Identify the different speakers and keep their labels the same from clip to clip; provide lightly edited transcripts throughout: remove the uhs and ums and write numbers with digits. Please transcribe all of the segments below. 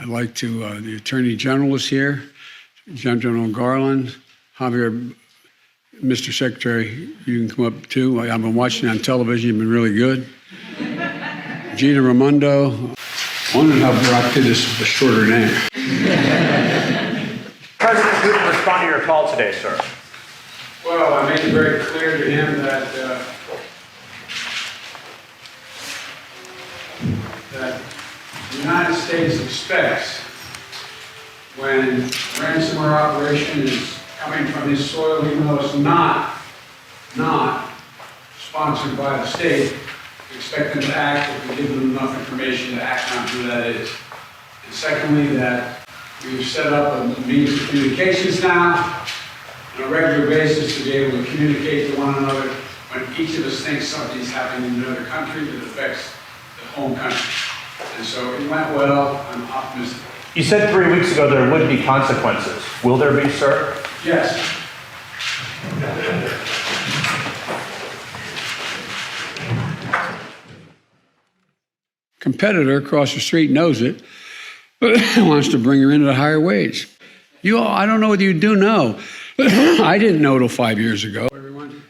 Speaker 1: I'd like to, the Attorney General is here, General Garland, Javier, Mr. Secretary, you can come up too. I've been watching on television, you've been really good. Gina Raimondo, wondering how Barack did this with a shorter name.
Speaker 2: President Putin respond to your call today, sir.
Speaker 1: Well, I made it very clear to him that the United States expects when ransomware operation is coming from his soil, even though it's not sponsored by the state, we expect them to act if we give them enough information to act on who that is. And secondly, that we've set up a means of communications now on a regular basis to be able to communicate to one another when each of us thinks something's happening in another country that affects the home country. And so it went well. I'm optimistic.
Speaker 2: You said 3 weeks ago there would be consequences. Will there be, sir?
Speaker 1: Yes. Competitor across the street knows it, but wants to bring her in at a higher wage. I don't know whether you do know. I didn't know till 5 years ago. Everyone,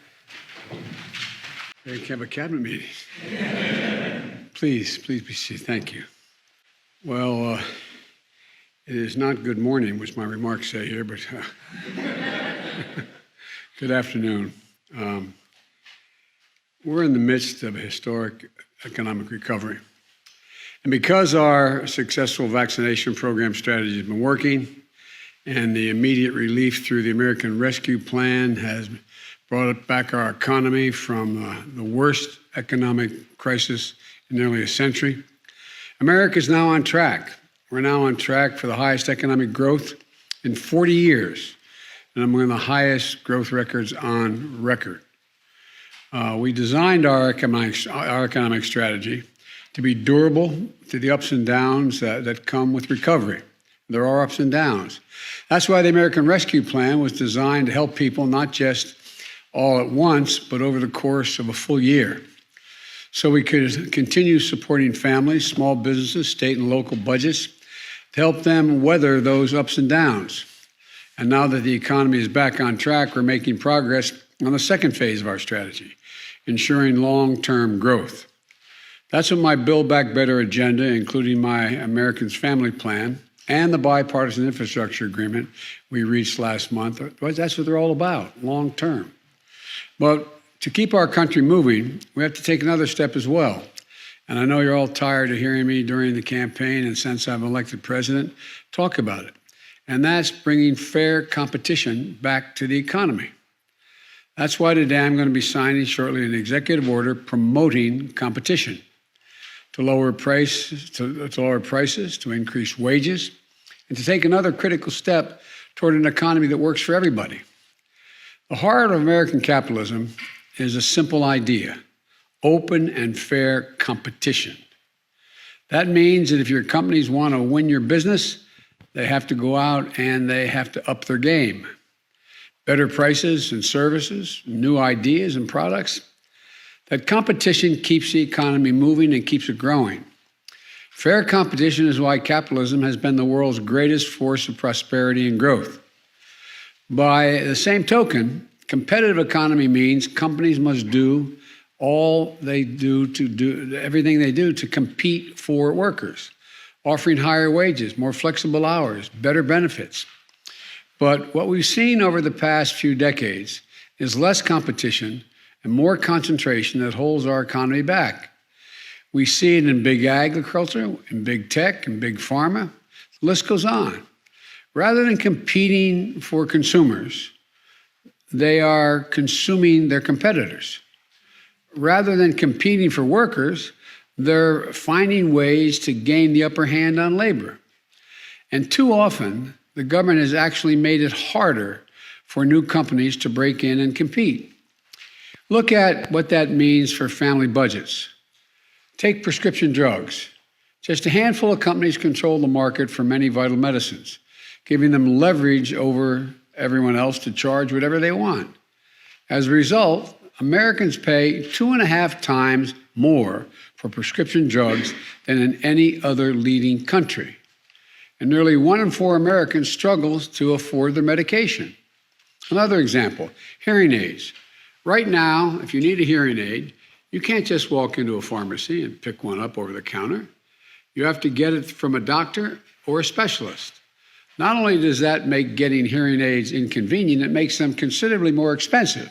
Speaker 1: we can have a cabinet meeting. Please be seated. Thank you. Well, it is not good morning, which my remarks say here, but good afternoon. We're in the midst of a historic economic recovery. And because our successful vaccination program strategy has been working, and the immediate relief through the American Rescue Plan has brought back our economy from the worst economic crisis in nearly a century, America is now on track. We're now on track for the highest economic growth in 40 years, and among the highest growth records on record. We designed our economic strategy to be durable to the ups and downs that come with recovery. There are ups and downs. That's why the American Rescue Plan was designed to help people not just all at once, but over the course of a full year. So we could continue supporting families, small businesses, state and local budgets to help them weather those ups and downs. And now that the economy is back on track, we're making progress on the second phase of our strategy, ensuring long-term growth. That's what my Build Back Better agenda, including my Americans Family Plan and the bipartisan infrastructure agreement we reached last month, that's what they're all about, long-term. But to keep our country moving, we have to take another step as well. And I know you're all tired of hearing me during the campaign and since I'm elected president, talk about it. And that's bringing fair competition back to the economy. That's why today I'm going to be signing shortly an executive order promoting competition to lower prices, to increase wages, and to take another critical step toward an economy that works for everybody. The heart of American capitalism is a simple idea: open and fair competition. That means that if your companies want to win your business, they have to go out and they have to up their game. Better prices and services, new ideas and products. That competition keeps the economy moving and keeps it growing. Fair competition is why capitalism has been the world's greatest force of prosperity and growth. By the same token, competitive economy means companies must do everything they do to compete for workers, offering higher wages, more flexible hours, better benefits. But what we've seen over the past few decades is less competition and more concentration that holds our economy back. We see it in big agriculture, in big tech, in big pharma. The list goes on. Rather than competing for consumers, they are consuming their competitors. Rather than competing for workers, they're finding ways to gain the upper hand on labor. And too often, the government has actually made it harder for new companies to break in and compete. Look at what that means for family budgets. Take prescription drugs. Just a handful of companies control the market for many vital medicines, giving them leverage over everyone else to charge whatever they want. As a result, Americans pay 2.5 times more for prescription drugs than in any other leading country. and nearly 1 in 4 Americans struggles to afford their medication. Another example, hearing aids. Right now, if you need a hearing aid, you can't just walk into a pharmacy and pick one up over the counter. You have to get it from a doctor or a specialist. Not only does that make getting hearing aids inconvenient, it makes them considerably more expensive.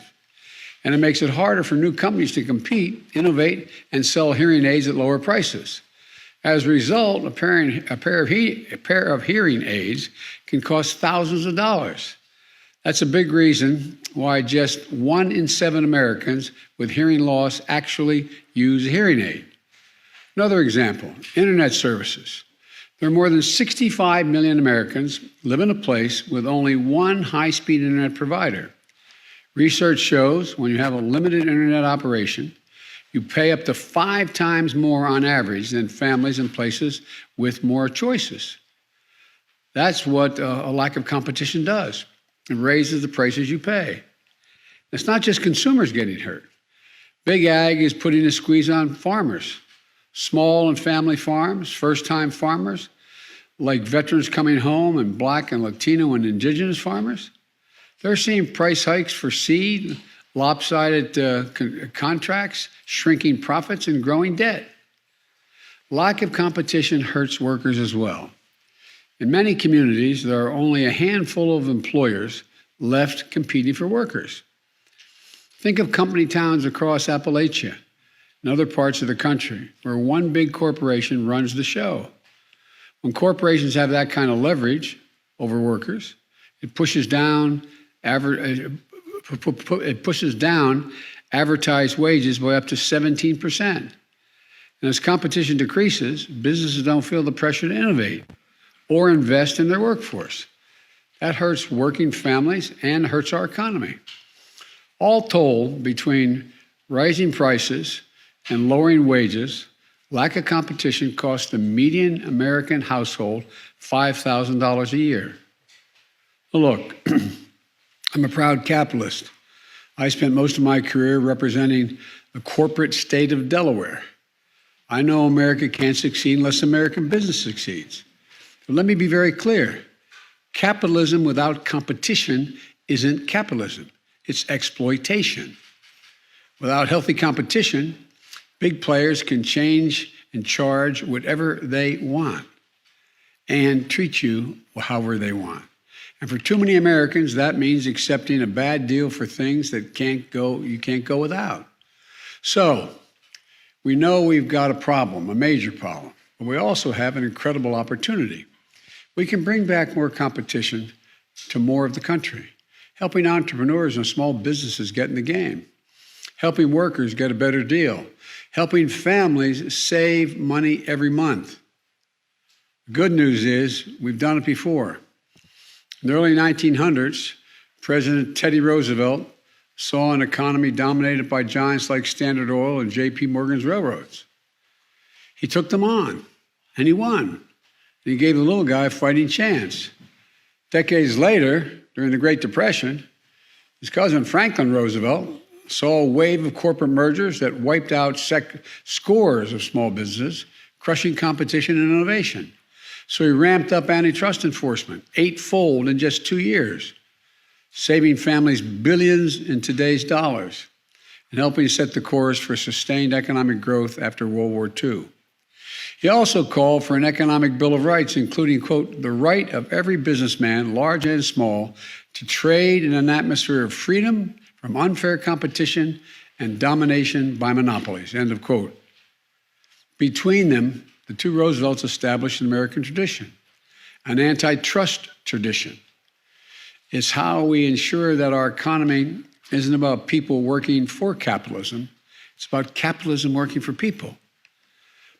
Speaker 1: And it makes it harder for new companies to compete, innovate, and sell hearing aids at lower prices. As a result, a pair of hearing aids can cost thousands of dollars. That's a big reason why just 1 in 7 Americans with hearing loss actually use a hearing aid. Another example, internet services. There are more than 65 million Americans live in a place with only one high-speed internet provider. Research shows when you have a limited internet operation, you pay up to 5 times more on average than families in places with more choices. That's what a lack of competition does. It raises the prices you pay. It's not just consumers getting hurt. Big Ag is putting a squeeze on farmers. Small and family farms, first-time farmers, like veterans coming home and Black and Latino and Indigenous farmers, they're seeing price hikes for seed, lopsided contracts, shrinking profits, and growing debt. Lack of competition hurts workers as well. In many communities, there are only a handful of employers left competing for workers. Think of company towns across Appalachia and other parts of the country where one big corporation runs the show. When corporations have that kind of leverage over workers, it pushes down advertised wages by up to 17%. And as competition decreases, businesses don't feel the pressure to innovate or invest in their workforce. That hurts working families and hurts our economy. All told, between rising prices and lowering wages, lack of competition costs the median American household $5,000 a year. Well, look, I'm a proud capitalist. I spent most of my career representing the corporate state of Delaware. I know America can't succeed unless American business succeeds. But let me be very clear. Capitalism without competition isn't capitalism. It's exploitation. Without healthy competition, big players can change and charge whatever they want and treat you however they want. And for too many Americans, that means accepting a bad deal for things that you can't go without. So, we know we've got a problem, a major problem, but we also have an incredible opportunity. We can bring back more competition to more of the country, helping entrepreneurs and small businesses get in the game, helping workers get a better deal, helping families save money every month. The good news is we've done it before. In the early 1900s, President Teddy Roosevelt saw an economy dominated by giants like Standard Oil and J.P. Morgan's railroads. He took them on, and he won. And he gave the little guy a fighting chance. Decades later, during the Great Depression, his cousin Franklin Roosevelt saw a wave of corporate mergers that wiped out scores of small businesses, crushing competition and innovation. So he ramped up antitrust enforcement, 8-fold in just 2 years, saving families billions in today's dollars and helping set the course for sustained economic growth after World War II. He also called for an economic Bill of Rights, including, quote, the right of every businessman, large and small, to trade in an atmosphere of freedom from unfair competition and domination by monopolies, end of quote. Between them, the two Roosevelts established an American tradition, an antitrust tradition. It's how we ensure that our economy isn't about people working for capitalism. It's about capitalism working for people.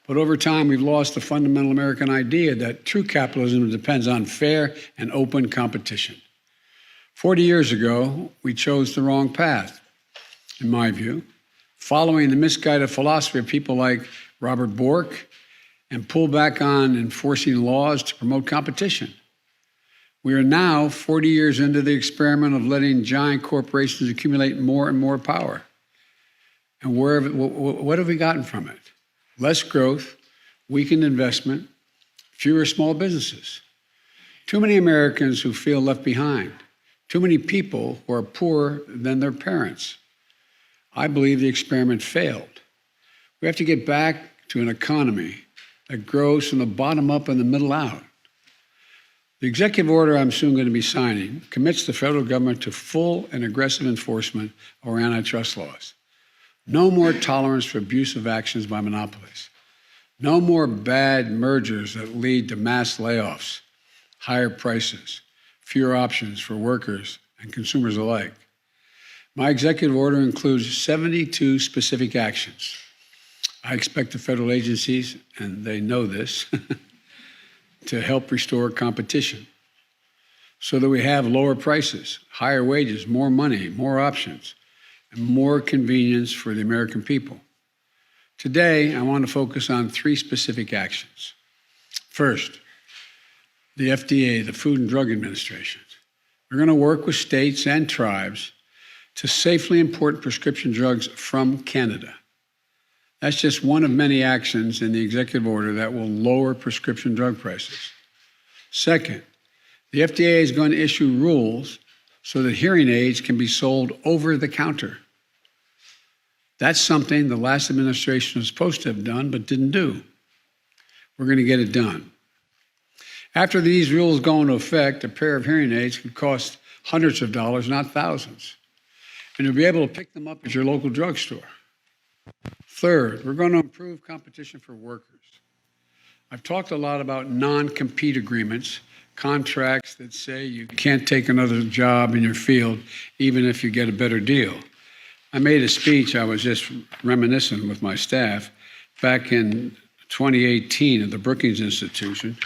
Speaker 1: But over time, we've lost the fundamental American idea that true capitalism depends on fair and open competition. 40 years ago, we chose the wrong path, in my view, following the misguided philosophy of people like Robert Bork and pulled back on enforcing laws to promote competition. We are now 40 years into the experiment of letting giant corporations accumulate more and more power. And what have we gotten from it? Less growth, weakened investment, fewer small businesses. Too many Americans who feel left behind. Too many people who are poorer than their parents. I believe the experiment failed. We have to get back to an economy that grows from the bottom up and the middle out. The executive order I'm soon going to be signing commits the federal government to full and aggressive enforcement of our antitrust laws. No more tolerance for abusive actions by monopolies. No more bad mergers that lead to mass layoffs, higher prices, fewer options for workers and consumers alike. My executive order includes 72 specific actions. I expect the federal agencies, and they know this, to help restore competition so that we have lower prices, higher wages, more money, more options, and more convenience for the American people. Today, I want to focus on 3 specific actions. First, the FDA, the Food and Drug Administration. We're going to work with states and tribes to safely import prescription drugs from Canada. That's just one of many actions in the executive order that will lower prescription drug prices. Second, the FDA is going to issue rules so that hearing aids can be sold over the counter. That's something the last administration was supposed to have done but didn't do. We're going to get it done. After these rules go into effect, a pair of hearing aids could cost hundreds of dollars, not thousands. And you'll be able to pick them up at your local drugstore. Third, we're going to improve competition for workers. I've talked a lot about non-compete agreements, contracts that say you can't take another job in your field even if you get a better deal. I made a speech, I was just reminiscing with my staff, back in 2018 at the Brookings Institution,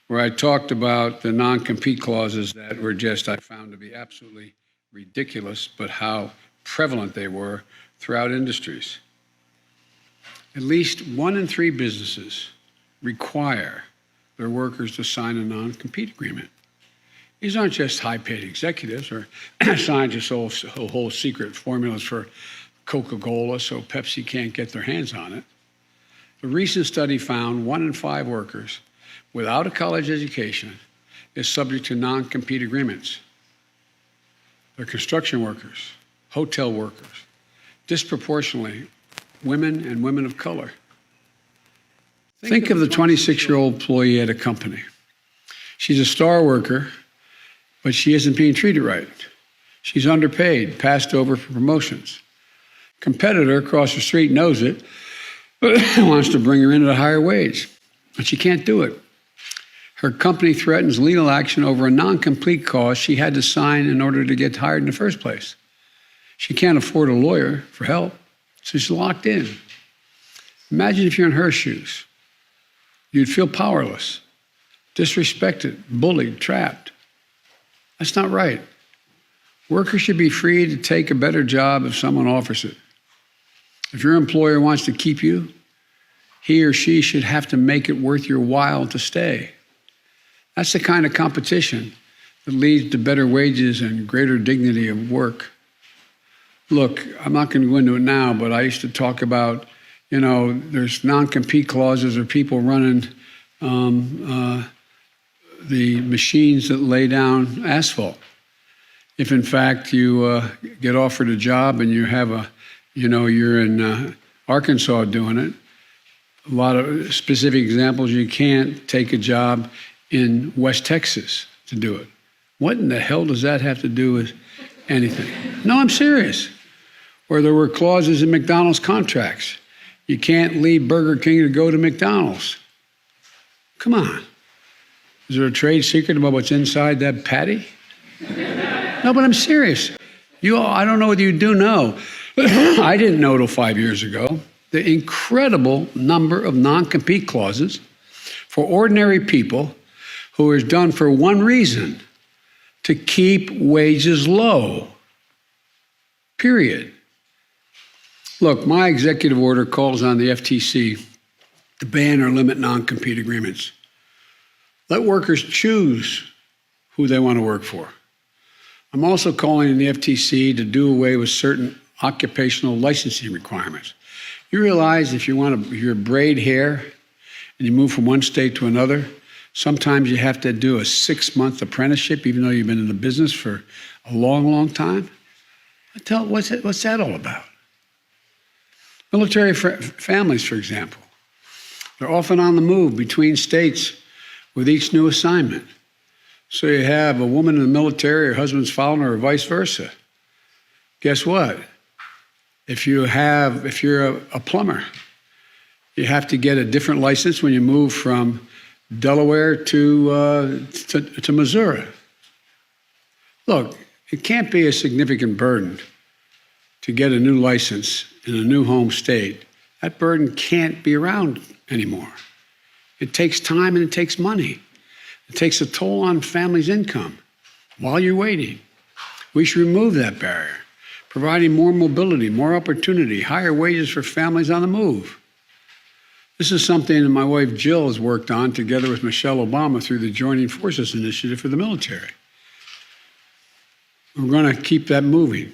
Speaker 1: where I talked about the non-compete clauses that were just, I found to be absolutely ridiculous, but how prevalent they were throughout industries. At least 1 in 3 businesses require their workers to sign a non-compete agreement. These aren't just high-paid executives or scientists who hold secret formulas for Coca-Cola so Pepsi can't get their hands on it. The recent study found 1 in 5 workers without a college education is subject to non-compete agreements. They're construction workers, hotel workers, disproportionately women and women of color. Think of the 26-year-old employee at a company. She's a star worker, but she isn't being treated right. She's underpaid, passed over for promotions. Competitor across the street knows it, but wants to bring her in at a higher wage, but she can't do it. Her company threatens legal action over a non-compete clause she had to sign in order to get hired in the first place. She can't afford a lawyer for help, so she's locked in. Imagine if you're in her shoes. You'd feel powerless, disrespected, bullied, trapped. That's not right. Workers should be free to take a better job if someone offers it. If your employer wants to keep you, he or she should have to make it worth your while to stay. That's the kind of competition that leads to better wages and greater dignity of work. Look, I'm not going to go into it now, but I used to talk about, there's non-compete clauses or people running the machines that lay down asphalt. If in fact you get offered a job and you have you're in Arkansas doing it, a lot of specific examples, you can't take a job in West Texas to do it. What in the hell does that have to do with anything? No, I'm serious. Or there were clauses in McDonald's contracts. You can't leave Burger King to go to McDonald's. Come on. Is there a trade secret about what's inside that patty? No, but I'm serious. I don't know whether you do know. I didn't know till 5 years ago the incredible number of non-compete clauses for ordinary people who is done for one reason: to keep wages low. Period. Look, my executive order calls on the FTC to ban or limit non-compete agreements. Let workers choose who they want to work for. I'm also calling on the FTC to do away with certain occupational licensing requirements. You realize if you braid hair and you move from one state to another, Sometimes you have to do a 6-month apprenticeship, even though you've been in the business for a long, long time. What's that all about? Military families, for example, they're often on the move between states with each new assignment. So you have a woman in the military, her husband's following her, or vice versa. Guess what? If you're a plumber, you have to get a different license when you move from Delaware to Missouri. Look, it can't be a significant burden to get a new license in a new home state. That burden can't be around anymore. It takes time and it takes money. It takes a toll on families' income while you're waiting. We should remove that barrier, providing more mobility, more opportunity, higher wages for families on the move. This is something that my wife Jill has worked on together with Michelle Obama through the Joining Forces Initiative for the military. We're going to keep that moving.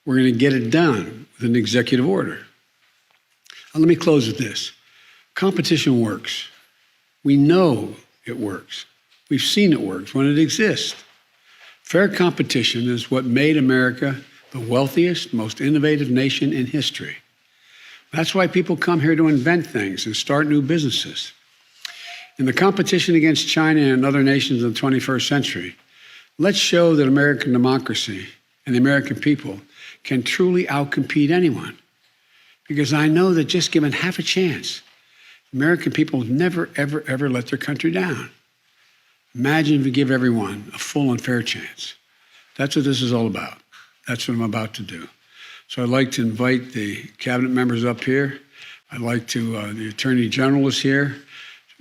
Speaker 1: We're going to get it done with an executive order. Now, let me close with this. Competition works. We know it works. We've seen it works when it exists. Fair competition is what made America the wealthiest, most innovative nation in history. That's why people come here to invent things and start new businesses. In the competition against China and other nations in the 21st century, let's show that American democracy and the American people can truly outcompete anyone. Because I know that just given half a chance, American people never, ever, ever let their country down. Imagine if we give everyone a full and fair chance. That's what this is all about. That's what I'm about to do. So I'd like to invite the cabinet members up here. I'd like to, the Attorney General is here,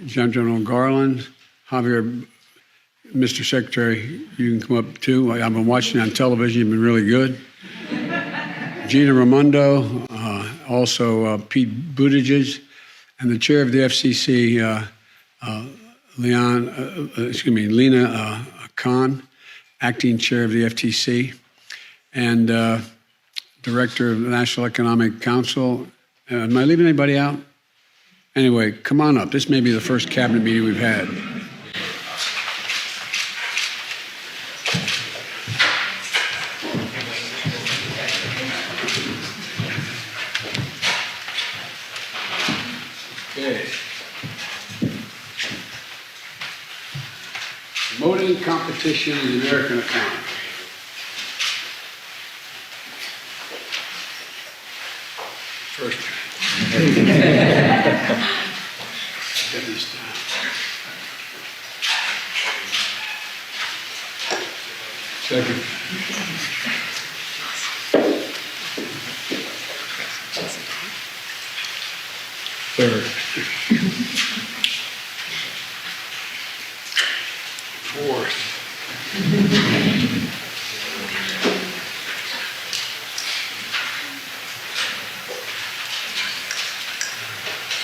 Speaker 1: General Garland, Javier, Mr. Secretary, you can come up too. I've been watching on television, you've been really good. Gina Raimondo, also Pete Buttigieg, and the chair of the FCC, Lena Khan, acting chair of the FTC, and director of the National Economic Council. Am I leaving anybody out? Anyway, come on up. This may be the first cabinet meeting we've had. Okay. Promoting competition in the American economy. First. Get this down. Second. Third. Fourth.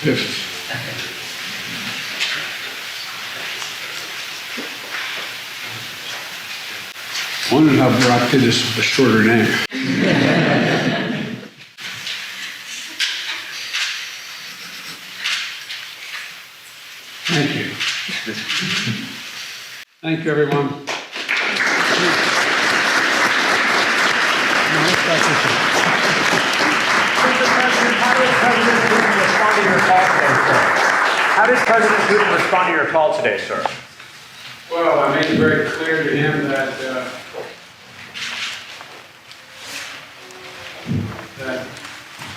Speaker 1: Fifth. Wondering how Brock did this with a shorter name. Thank you. Thank you, everyone.
Speaker 2: How did President Putin respond to your call today, sir?
Speaker 1: Well, I made it very clear to him that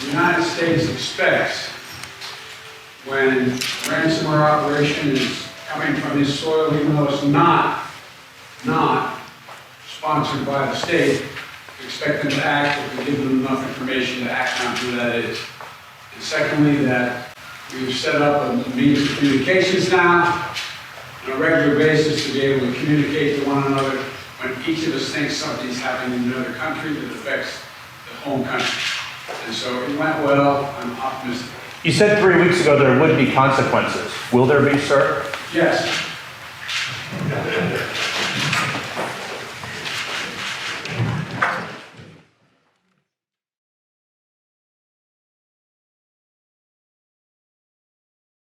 Speaker 1: the United States expects when ransomware operation is coming from his soil, even though it's not sponsored by the state, we expect them to act if we give them enough information to act on who that is. And secondly, that we've set up a means of communications now on a regular basis to be able to communicate to one another when each of us thinks something's happening in another country that affects the home country. And so it went well. I'm optimistic.
Speaker 2: You said 3 weeks ago there would be consequences. Will there be, sir?
Speaker 1: Yes.